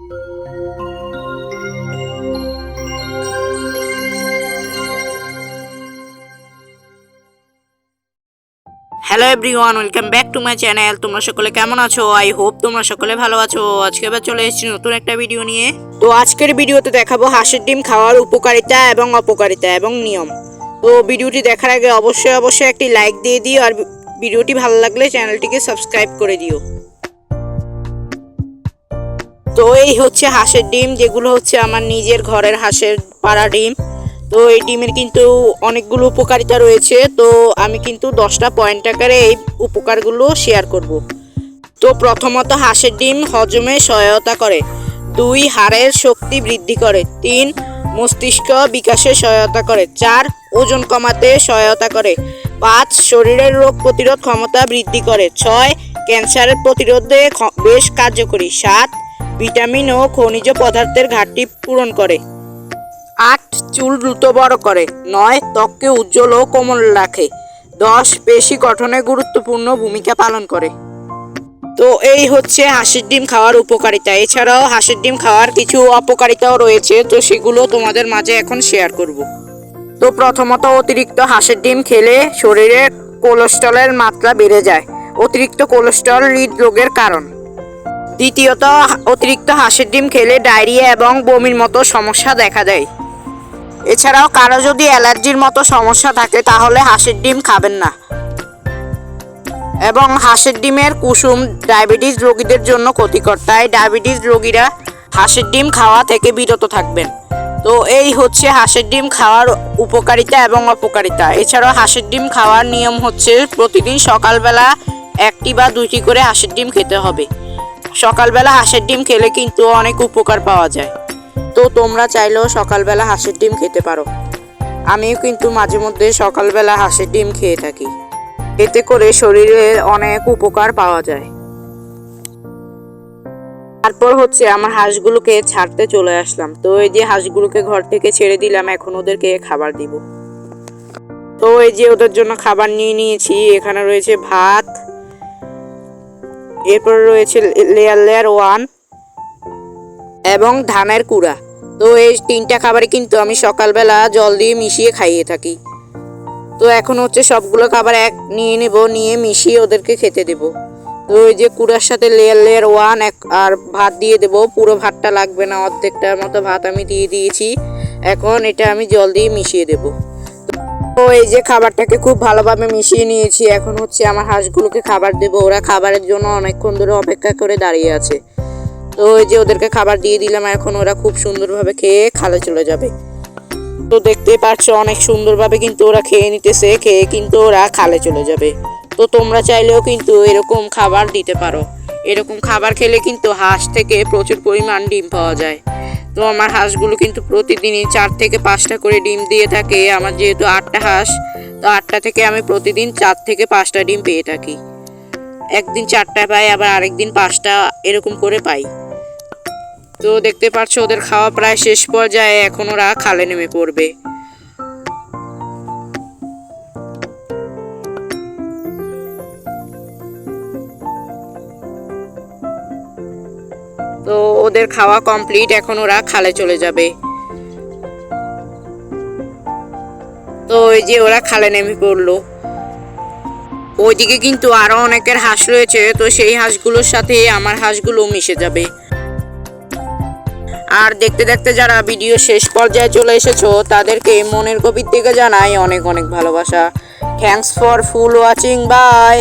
Hello everyone, welcome back to my channel. তোমরা সকলে কেমন আছো? আই হোপ তোমরা সকলে ভালো আছো। আজকে আবার চলে এসেছি নতুন একটা ভিডিও নিয়ে। তো আজকের ভিডিওতে দেখাবো হাঁসের ডিম খাওয়ার উপকারিতা এবং অপকারিতা এবং নিয়ম। তো ভিডিওটি দেখার আগে অবশ্যই একটি লাইক দিয়ে দিও, আর ভিডিওটি ভালো লাগলে চ্যানেলটিকে সাবস্ক্রাইব করে দিও। তো এই হচ্ছে হাঁসের ডিম, যেগুলো হচ্ছে আমার নিজের ঘরের হাঁসের পাড়া ডিম। তো এই ডিমের কিন্তু অনেকগুলো উপকারিতা রয়েছে। তো আমি কিন্তু 10টা পয়েন্ট আকারে এই উপকারগুলো শেয়ার করব। তো প্রথমত, হাঁসের ডিম হজমে সহায়তা করে। 2 হাড়ের শক্তি বৃদ্ধি করে। 3 মস্তিষ্ক বিকাশে সহায়তা করে। 4 ওজন কমাতে সহায়তা করে। 5 শরীরের রোগ প্রতিরোধ ক্ষমতা বৃদ্ধি করে। 6 ক্যান্সারের প্রতিরোধে বেশ কার্যকরী। 7 ভিটামিন ও খনিজ পদার্থের ঘাটতি পূরণ করে। 8 চুল দ্রুত বড় করে। 9 ত্বককে উজ্জ্বল ও কোমল রাখে। 10 পেশি গঠনে গুরুত্বপূর্ণ ভূমিকা পালন করে। তো এই হচ্ছে হাঁসের ডিম খাওয়ার উপকারিতা। এছাড়াও হাঁসের ডিম খাওয়ার কিছু অপকারিতাও রয়েছে, তো সেগুলো তোমাদের মাঝে এখন শেয়ার করব। তো প্রথমত, অতিরিক্ত হাঁসের ডিম খেলে শরীরে কোলেস্টেরলের মাত্রা বেড়ে যায়। অতিরিক্ত কোলেস্টেরল হৃদরোগের কারণ। দ্বিতীয়ত, অতিরিক্ত হাঁসের ডিম খেলে ডায়রিয়া এবং বমির মতো সমস্যা দেখা দেয়। এছাড়াও কারো যদি অ্যালার্জির মতো সমস্যা থাকে তাহলে হাঁসের ডিম খাবেন না। এবং হাঁসের ডিমের কুসুম ডায়াবেটিস রোগীদের জন্য ক্ষতিকর, তাই ডায়াবেটিস রোগীরা হাঁসের ডিম খাওয়া থেকে বিরত থাকবেন। তো এই হচ্ছে হাঁসের ডিম খাওয়ার উপকারিতা এবং অপকারিতা। এছাড়াও হাঁসের ডিম খাওয়ার নিয়ম হচ্ছে প্রতিদিন সকালবেলা 1টি বা 2টি করে হাঁসের ডিম খেতে হবে। সকালবেলা হাঁসের ডিম খেলে কিন্তু অনেক উপকার পাওয়া যায়। তো তোমরা চাইলেও সকালবেলা হাঁসের ডিম খেতে পারো। আমিও কিন্তু মাঝে মধ্যে সকালবেলা হাঁসের ডিম খেয়ে থাকি। এতে করে শরীরের অনেক উপকার পাওয়া যায়। তারপর হচ্ছে আমার হাঁসগুলোকে ছাড়তে চলে আসলাম। তো এই যে হাঁসগুলোকে ঘর থেকে ছেড়ে দিলাম, এখন ওদেরকে খাবার দিব। তো এই যে ওদের জন্য খাবার নিয়ে নিয়েছি। এখানে রয়েছে ভাত, এরপর রয়েছে লেয়ার 1 এবং ধানের কুড়া। তো এই 3টা খাবারই কিন্তু আমি সকালবেলা জল দিয়ে মিশিয়ে খাইয়ে থাকি। তো এখন হচ্ছে সবগুলো খাবার নিয়ে নেব, নিয়ে মিশিয়ে ওদেরকে খেতে দেব। তো ওই যে কুড়ার সাথে লেয়ার 1 আর ভাত দিয়ে দেব। পুরো ভাতটা লাগবে না, অর্ধেকটার মতো ভাত আমি দিয়ে দিয়েছি। এখন এটা আমি জল দিয়ে মিশিয়ে দেব। তো এই যে খাবারটাকে খুব ভালোভাবে মিশিয়ে নিয়েছি। এখন হচ্ছে আমার হাঁসগুলোকে খাবার দেব। ওরা খাবারের জন্য অনেকক্ষণ ধরে অপেক্ষা করে দাঁড়িয়ে আছে। তো এই যে ওদেরকে খাবার দিয়ে দিলাম, এখন ওরা খুব সুন্দরভাবে খেয়ে খালে চলে যাবে। তো দেখতেই পাচ্ছ অনেক সুন্দরভাবে কিন্তু ওরা খেয়ে নিতেছে, খেয়ে কিন্তু ওরা খালে চলে যাবে। তো তোমরা চাইলেও কিন্তু এরকম খাবার দিতে পারো। এরকম খাবার খেলে কিন্তু হাঁস থেকে প্রচুর পরিমাণ ডিম পাওয়া যায়। তো আমার হাঁসগুলো কিন্তু প্রতিদিনই 4 থেকে 5টা করে ডিম দিয়ে থাকে। আমার যেহেতু 8টা হাঁস, তো 8টা থেকে আমি প্রতিদিন 4 থেকে 5টা ডিম পেয়ে থাকি। একদিন 4টা পাই, আবার আরেকদিন 5টা, এরকম করে পাই। তো দেখতে পাচ্ছ ওদের খাওয়া প্রায় শেষ পর্যায়ে, এখন ওরা খালে নেমে পড়বে। তো ওদের খাওয়া কমপ্লিট, এখন ওরা খালে চলে যাবে। তো এই যে ওরা খালে নেমে পড়লো। ওইদিকে কিন্তু আরো অনেকের হাঁস রয়েছে, তো সেই হাঁসগুলোর সাথে আমার হাঁসগুলো মিশে যাবে। আর দেখতে দেখতে যারা ভিডিও শেষ পর্যায়ে চলে এসেছো তাদেরকে মনের গভীর থেকে জানাই অনেক অনেক ভালোবাসা। Thanks for full watching, by.